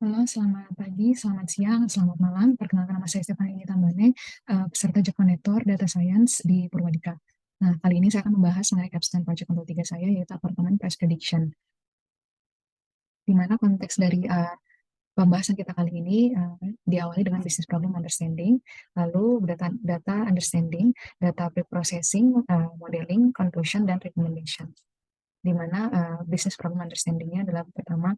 Halo, selamat pagi, selamat siang, selamat malam. Perkenalkan nama saya Stephanie Tambane, peserta Job Monitor Data Science di Purwadika. Nah, kali ini saya akan membahas mengenai capstone project untuk tiga saya, yaitu apartemen price prediction. Di mana konteks dari pembahasan kita kali ini diawali dengan business problem understanding, lalu data understanding, data pre-processing, modeling, conclusion, dan recommendation. Di mana business problem understanding-nya adalah pertama,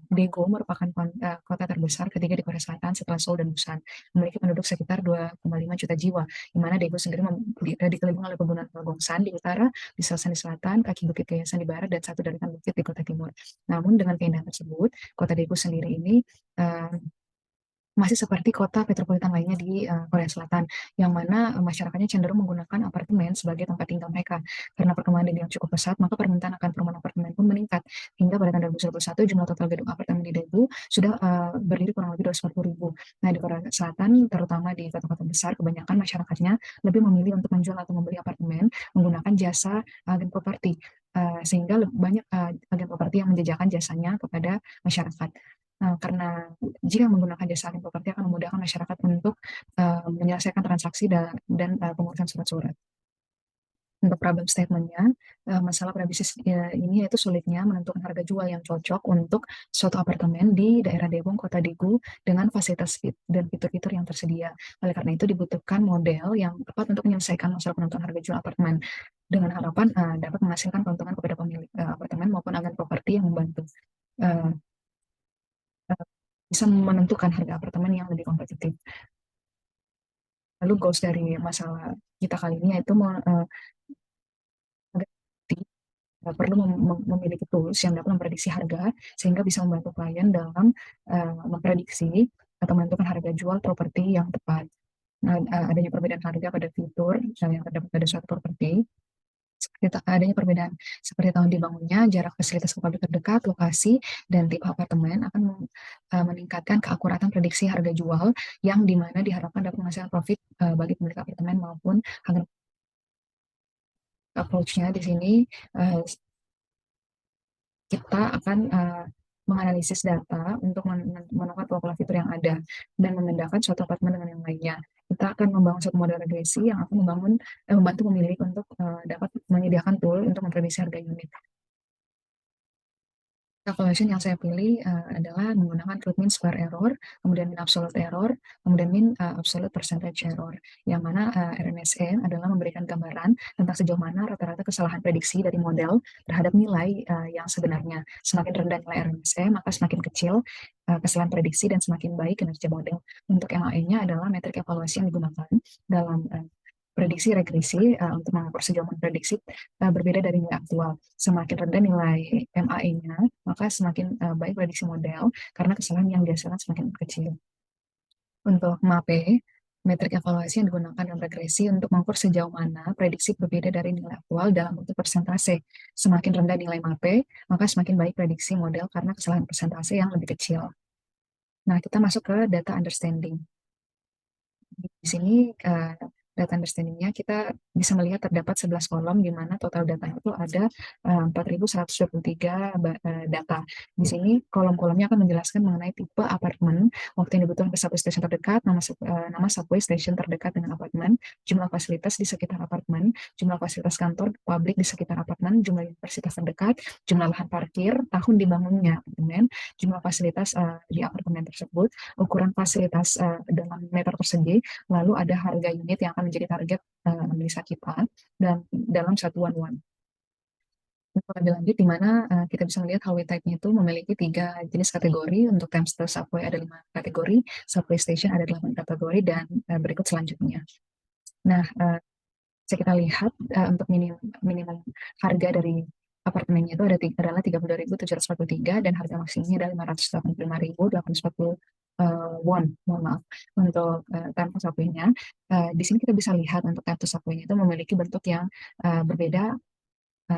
Daegu merupakan kota terbesar ketiga di Korea Selatan setelah Seoul dan Busan, memiliki penduduk sekitar 2,5 juta jiwa, di mana Daegu sendiri dikelilingi oleh pegunungan Gongsan di utara, Biselsan di selatan, kaki Bukit Gayasan di barat, dan satu deretan bukit di kota timur. Namun dengan keindahan tersebut, kota Daegu sendiri ini uh, masih seperti kota metropolitan lainnya di Korea Selatan, yang mana masyarakatnya cenderung menggunakan apartemen sebagai tempat tinggal mereka. Karena perkembangan yang cukup pesat, maka permintaan akan perumahan apartemen pun meningkat. Hingga pada tahun 2021, jumlah total gedung apartemen di Daegu sudah berdiri kurang lebih 240.000. Nah, di Korea Selatan, terutama di kota-kota besar, kebanyakan masyarakatnya lebih memilih untuk menjual atau membeli apartemen menggunakan jasa agen properti. Sehingga banyak agen properti yang menjajakan jasanya kepada masyarakat. Karena jika menggunakan jasa agen properti akan memudahkan masyarakat untuk menyelesaikan transaksi dan pengurusan surat-surat. Untuk problem statement-nya, masalah pada bisnis ini yaitu sulitnya menentukan harga jual yang cocok untuk suatu apartemen di daerah Depok, Kota Daegu, dengan fasilitas dan fitur-fitur yang tersedia. Oleh karena itu dibutuhkan model yang tepat untuk menyelesaikan masalah penentuan harga jual apartemen dengan harapan dapat menghasilkan keuntungan kepada pemilik apartemen maupun agen properti yang membantu uh, bisa menentukan harga apartemen yang lebih kompetitif. Lalu goals dari masalah kita kali ini yaitu agar perlu memiliki tools yang dapat memprediksi harga sehingga bisa membantu klien dalam memprediksi atau menentukan harga jual properti yang tepat. Nah, adanya perbedaan harga pada fitur yang terdapat pada suatu properti, seperti adanya perbedaan seperti tahun dibangunnya, jarak fasilitas ke publik terdekat, lokasi, dan tipe apartemen akan meningkatkan keakuratan prediksi harga jual yang dimana diharapkan dapat menghasilkan profit bagi pemilik apartemen maupun agen. Approach-nya di sini uh, kita akan menganalisis data untuk menemukan pola fitur yang ada dan membedakan suatu apartemen dengan yang lainnya. Kita akan membangun suatu model regresi yang akan membantu pemilik untuk dapat menyediakan tool untuk memprediksi harga unit. Calculation yang saya pilih adalah menggunakan root mean square error, kemudian mean absolute error, kemudian mean absolute percentage error, yang mana RMSE adalah memberikan gambaran tentang sejauh mana rata-rata kesalahan prediksi dari model terhadap nilai yang sebenarnya. Semakin rendah nilai RMSE, maka semakin kecil kesalahan prediksi dan semakin baik kinerja model. Untuk MAE-nya adalah metrik evaluasi yang digunakan dalam prediksi regresi untuk mengukur sejauh mana prediksi berbeda dari nilai aktual. Semakin rendah nilai MAE-nya, maka semakin baik prediksi model karena kesalahan yang dihasilkan semakin kecil. Untuk MAPE, metrik evaluasi yang digunakan dalam regresi untuk mengukur sejauh mana prediksi berbeda dari nilai aktual dalam bentuk persentase. Semakin rendah nilai MAPE, maka semakin baik prediksi model karena kesalahan persentase yang lebih kecil. Nah, kita masuk ke data understanding. Di sini data understanding-nya kita bisa melihat terdapat 11 kolom di mana total datanya itu ada 4.123 data. Di sini kolom-kolomnya akan menjelaskan mengenai tipe apartemen, waktu yang dibutuhkan ke subway station terdekat, nama subway station terdekat dengan apartemen, jumlah fasilitas di sekitar apartemen, jumlah fasilitas kantor publik di sekitar apartemen, jumlah universitas terdekat, jumlah lahan parkir, tahun dibangunnya apartemen, jumlah fasilitas di apartemen tersebut, ukuran fasilitas dalam meter persegi, lalu ada harga unit yang akan menjadi target analisa kita dan dalam satuan won. Untuk lebih lanjut, di mana kita bisa melihat hallway type-nya itu memiliki 3 jenis kategori. Untuk Thames Subway ada 5 kategori, Subway Station ada 8 kategori, dan berikut selanjutnya. Nah, bisa kita lihat untuk minimum harga dari apartemennya itu adalah 32.743 dan harga maksimumnya adalah 585.840 won, mohon maaf. Untuk Tempo Subway-nya, di sini kita bisa lihat untuk Tempo Subway-nya itu memiliki bentuk yang berbeda,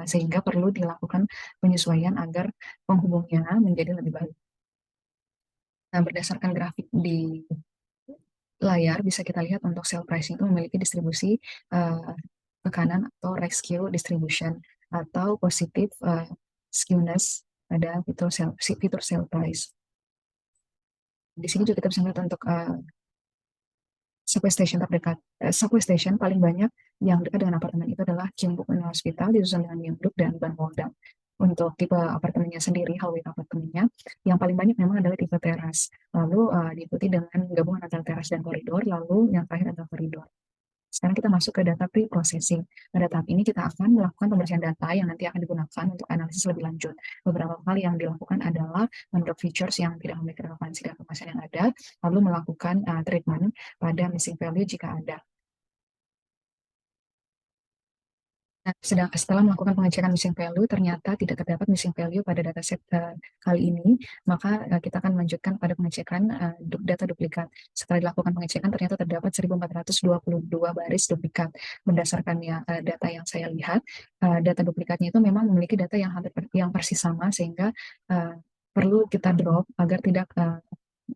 sehingga perlu dilakukan penyesuaian agar penghubungnya menjadi lebih baik. Nah, berdasarkan grafik di layar bisa kita lihat untuk sale price itu memiliki distribusi ke kanan atau right skew distribution atau positif skewness pada fitur sale price. Di sini juga kita bisa melihat untuk subway station terdekat. Subway station paling banyak yang dekat dengan apartemen itu adalah Kimbuk Hospital, disusul dengan Myeongdok dan Banwolda. Untuk tipe apartemennya sendiri, hallway apartemennya, yang paling banyak memang adalah tipe teras. Lalu diikuti dengan gabungan antara teras dan koridor, lalu yang terakhir adalah koridor. Sekarang kita masuk ke data pre-processing. Pada tahap ini kita akan melakukan pembersihan data yang nanti akan digunakan untuk analisis lebih lanjut. Beberapa hal yang dilakukan adalah mendrop features yang tidak memiliki relevansi dengan pembahasan yang ada, lalu melakukan treatment pada missing value jika ada. Nah, setelah melakukan pengecekan missing value, ternyata tidak terdapat missing value pada dataset kali ini, maka kita akan melanjutkan pada pengecekan data duplikat. Setelah dilakukan pengecekan, ternyata terdapat 1422 baris duplikat. Berdasarkan data yang saya lihat, data duplikatnya itu memang memiliki data yang hampir yang persis sama, sehingga perlu kita drop agar tidak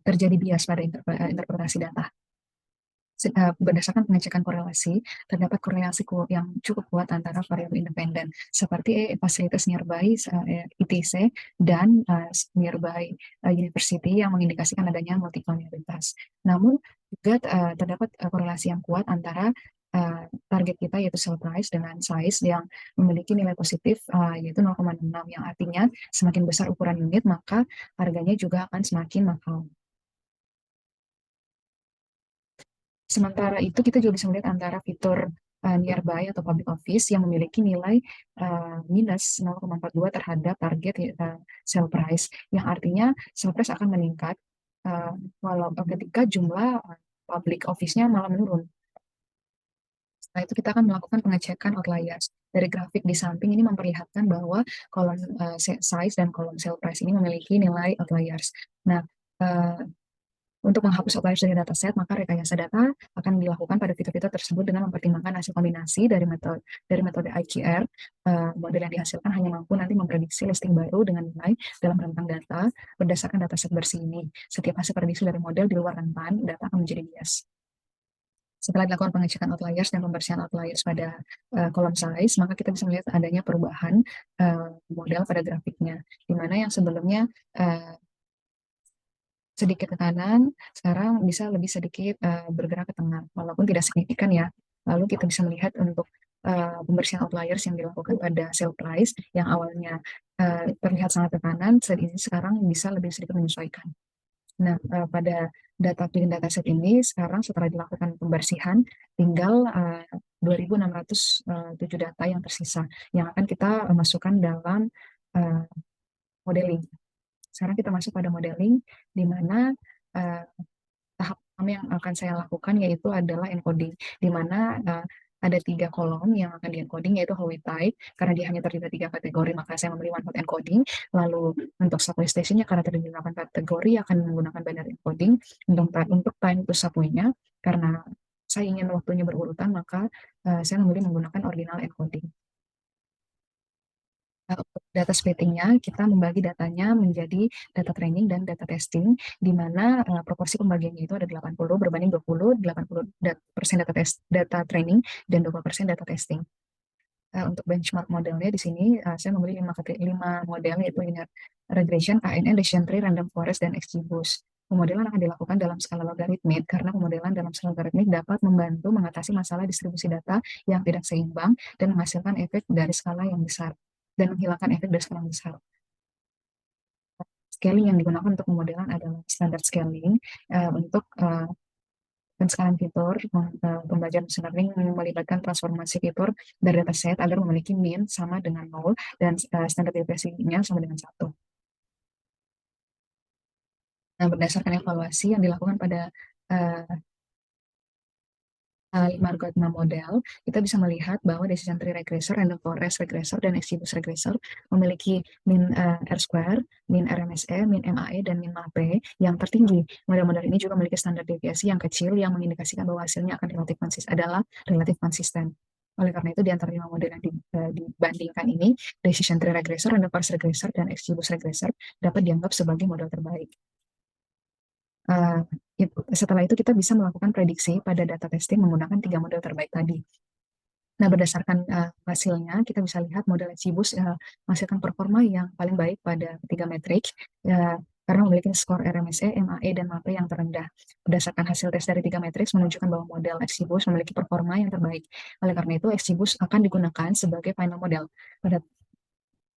terjadi bias pada interpretasi data. Berdasarkan pengecekan korelasi, terdapat korelasi yang cukup kuat antara variabel independen seperti fasilitas nearby ITC dan nearby university yang mengindikasikan adanya multikolonialitas. Namun juga terdapat korelasi yang kuat antara target kita yaitu sale price dengan size yang memiliki nilai positif yaitu 0,6, yang artinya semakin besar ukuran unit maka harganya juga akan semakin mahal. Sementara itu kita juga bisa melihat antara fitur nearby atau public office yang memiliki nilai minus 0,42 terhadap target sale price, yang artinya sale price akan meningkat walau ketika jumlah public office-nya malah menurun. Setelah itu kita akan melakukan pengecekan outliers. Dari grafik di samping ini memperlihatkan bahwa kolom size dan kolom sale price ini memiliki nilai outliers. Nah, untuk menghapus outliers dari dataset, maka rekayasa data akan dilakukan pada fitur-fitur tersebut dengan mempertimbangkan hasil kombinasi dari metode IQR. Model yang dihasilkan hanya mampu nanti memprediksi listing baru dengan nilai dalam rentang data berdasarkan dataset bersih ini. Setiap hasil prediksi dari model di luar rentan, data akan menjadi bias. Setelah dilakukan pengecekan outliers dan pembersihan outliers pada kolom size, maka kita bisa melihat adanya perubahan model pada grafiknya, di mana yang sebelumnya sedikit ke kanan, sekarang bisa lebih sedikit bergerak ke tengah, walaupun tidak signifikan ya. Lalu kita bisa melihat untuk pembersihan outliers yang dilakukan pada sale price yang awalnya terlihat sangat ke kanan, sekarang bisa lebih sedikit menyesuaikan. Nah, pada data clean dataset ini sekarang setelah dilakukan pembersihan tinggal 2.607 data yang tersisa yang akan kita masukkan dalam modeling. Sekarang kita masuk pada modeling, di mana tahap pertama yang akan saya lakukan yaitu adalah encoding, di mana ada 3 kolom yang akan di-encoding, yaitu hallway type, karena dia hanya terdiri dari 3 kategori, maka saya memilih one hot encoding. Lalu untuk subway stationnya, karena terdiri dari 8 kategori, akan menggunakan binary encoding. Untuk time to subway-nya, karena saya ingin waktunya berurutan, maka saya memilih menggunakan ordinal encoding. Untuk data splittingnya, kita membagi datanya menjadi data training dan data testing, di mana proporsi pembagiannya itu ada 80 berbanding 20, 80% data training dan 20% data testing. Untuk benchmark modelnya di sini, saya memilih 5 model, yaitu linear regression, KNN, decision tree, random forest, dan XGBoost. Pemodelan akan dilakukan dalam skala logaritmik, karena pemodelan dalam skala logaritmik dapat membantu mengatasi masalah distribusi data yang tidak seimbang dan menghasilkan efek dari skala yang besar dan menghilangkan efek dari skala yang besar. Scaling yang digunakan untuk pemodelan adalah standard scaling untuk pencekalan fitur. Pembelajaran machine learning melibatkan transformasi fitur dari dataset agar memiliki mean sama dengan 0 dan standar deviasinya sama dengan 1. Nah, berdasarkan evaluasi yang dilakukan pada 5 algoritma model, kita bisa melihat bahwa decision tree regressor, random forest regressor, dan XGBoost regressor memiliki min R-square, min RMSE, min MAE, dan min MAPE yang tertinggi. Model-model ini juga memiliki standar deviasi yang kecil yang mengindikasikan bahwa hasilnya akan relatif konsisten. Oleh karena itu, di antara 5 model yang dibandingkan ini, decision tree regressor, random forest regressor, dan XGBoost regressor dapat dianggap sebagai model terbaik. Setelah itu kita bisa melakukan prediksi pada data testing menggunakan 3 model terbaik tadi. Nah, berdasarkan hasilnya, kita bisa lihat model XGBoost menghasilkan performa yang paling baik pada 3 metrik, karena memiliki skor RMSE, MAE, dan MAPE yang terendah. Berdasarkan hasil tes dari 3 matriks menunjukkan bahwa model XGBoost memiliki performa yang terbaik. Oleh karena itu, XGBoost akan digunakan sebagai final model. Pada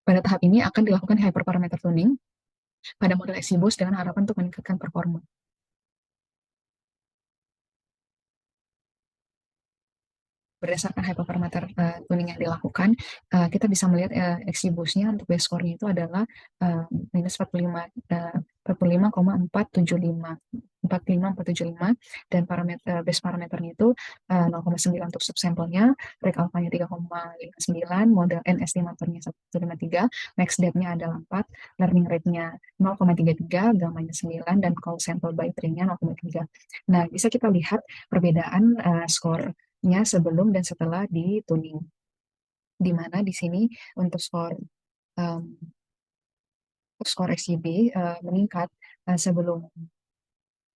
pada tahap ini akan dilakukan hyperparameter tuning pada model XGBoost dengan harapan untuk meningkatkan performa. Berdasarkan hyperparameter tuning yang dilakukan, kita bisa melihat XGBoost-nya untuk base score-nya itu adalah minus 45,475 45,475, dan base parameternya itu 0,9 untuk subsampelnya, rate alpha-nya 3,59, model N estimatornya 153, max depth-nya adalah 4, learning rate-nya 0,33, gamma-nya 9, dan call sample by tree-nya 0,3. Nah, bisa kita lihat perbedaan skor-nya sebelum dan setelah di tuning, di mana di sini untuk um, skor XGB meningkat sebelum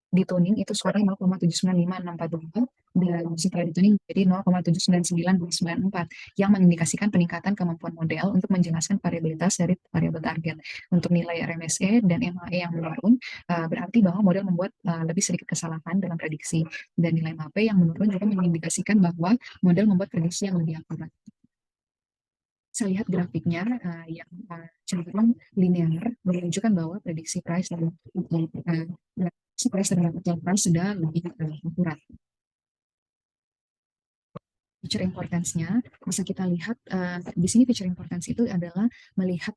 dituning itu skornya 0,795642, dan setelah dituning menjadi 0,799294, yang mengindikasikan peningkatan kemampuan model untuk menjelaskan variabilitas dari variabel target. Untuk nilai RMSE dan MAE yang menurun berarti bahwa model membuat lebih sedikit kesalahan dalam prediksi, dan nilai MAPE yang menurun juga mengindikasikan bahwa model membuat prediksi yang lebih akurat. Saya lihat grafiknya yang cenderung linear menunjukkan bahwa prediksi price dan prediksi price terhadap actual price sudah lebih akurat. Feature importance-nya bisa kita lihat di sini. Feature importance itu adalah melihat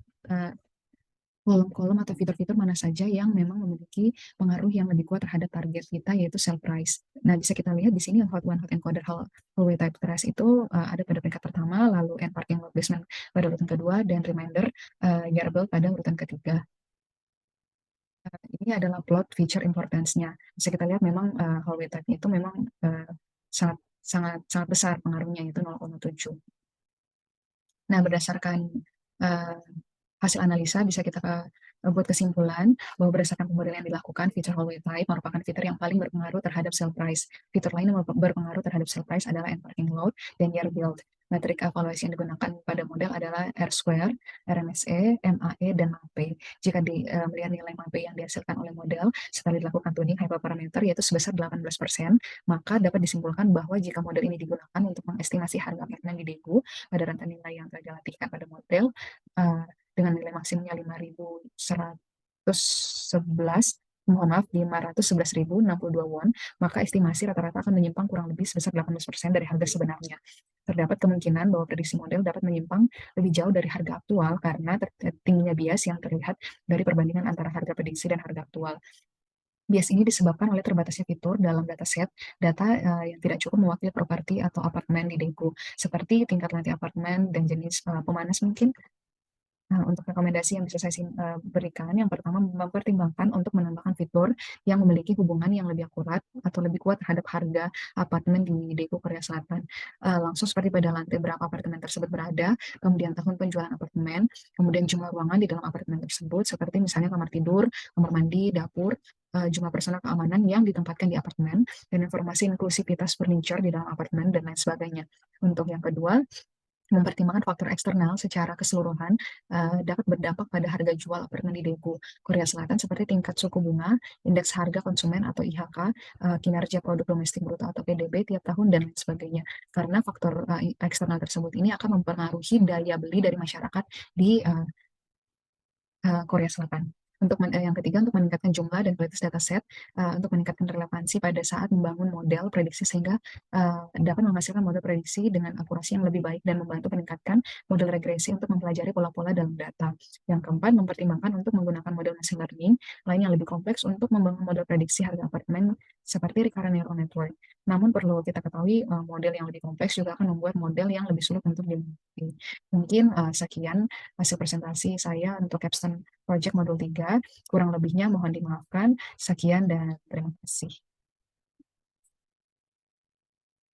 kolom-kolom atau fitur-fitur mana saja yang memang memiliki pengaruh yang lebih kuat terhadap target kita, yaitu sell price. Nah, bisa kita lihat di sini hot one, hot encoder, hallway type trace itu ada pada peringkat pertama, lalu end parking lot basement pada urutan kedua, dan reminder yearable pada urutan ketiga. Ini adalah plot feature importance-nya. Bisa kita lihat memang hallway type itu memang sangat sangat sangat besar pengaruhnya, itu 0,7. Nah, berdasarkan uh, hasil analisa bisa kita buat kesimpulan bahwa berdasarkan pemodelian yang dilakukan, feature hallway type merupakan fitur yang paling berpengaruh terhadap sell price. Fitur lain yang berpengaruh terhadap sell price adalah end parking load dan year build. Metrik evaluasi yang digunakan pada model adalah R square, RMSE, MAE, dan MAPE. Jika melihat nilai MAPE yang dihasilkan oleh model setelah dilakukan tuning hyperparameter yaitu sebesar 18%, maka dapat disimpulkan bahwa jika model ini digunakan untuk mengestimasi harga apartemen di Daegu pada rentan nilai yang telah dilatihkan pada model, uh, dengan nilai maksimumnya 5.111, mohon maaf, 511.062 won, maka estimasi rata-rata akan menyimpang kurang lebih sebesar 18% dari harga sebenarnya. Terdapat kemungkinan bahwa prediksi model dapat menyimpang lebih jauh dari harga aktual karena tingginya bias yang terlihat dari perbandingan antara harga prediksi dan harga aktual. Bias ini disebabkan oleh terbatasnya fitur dalam dataset data yang tidak cukup mewakili properti atau apartemen di Daegu, seperti tingkat lantai apartemen dan jenis pemanas mungkin. Nah, untuk rekomendasi yang bisa saya berikan, yang pertama mempertimbangkan untuk menambahkan fitur yang memiliki hubungan yang lebih akurat atau lebih kuat terhadap harga apartemen di Daegu, Korea Selatan. Langsung seperti pada lantai berapa apartemen tersebut berada, kemudian tahun penjualan apartemen, kemudian jumlah ruangan di dalam apartemen tersebut, seperti misalnya kamar tidur, kamar mandi, dapur, jumlah personal keamanan yang ditempatkan di apartemen, dan informasi inklusivitas furniture di dalam apartemen, dan lain sebagainya. Untuk yang kedua, mempertimbangkan faktor eksternal secara keseluruhan dapat berdampak pada harga jual apartemen di Daegu, Korea Selatan, seperti tingkat suku bunga, indeks harga konsumen atau IHK, kinerja produk domestik bruto atau PDB tiap tahun, dan lain sebagainya. Karena faktor eksternal tersebut ini akan mempengaruhi daya beli dari masyarakat di Korea Selatan. Untuk yang ketiga, untuk meningkatkan jumlah dan kualitas dataset, untuk meningkatkan relevansi pada saat membangun model prediksi sehingga dapat menghasilkan model prediksi dengan akurasi yang lebih baik dan membantu meningkatkan model regresi untuk mempelajari pola-pola dalam data. Yang keempat, mempertimbangkan untuk menggunakan model machine learning lain yang lebih kompleks untuk membangun model prediksi harga apartemen seperti recurrent neural network. Namun perlu kita ketahui model yang lebih kompleks juga akan membuat model yang lebih sulit untuk dimengerti. Mungkin sekian hasil presentasi saya untuk Capstone Project Modul 3. Kurang lebihnya mohon dimaafkan. Sekian dan terima kasih.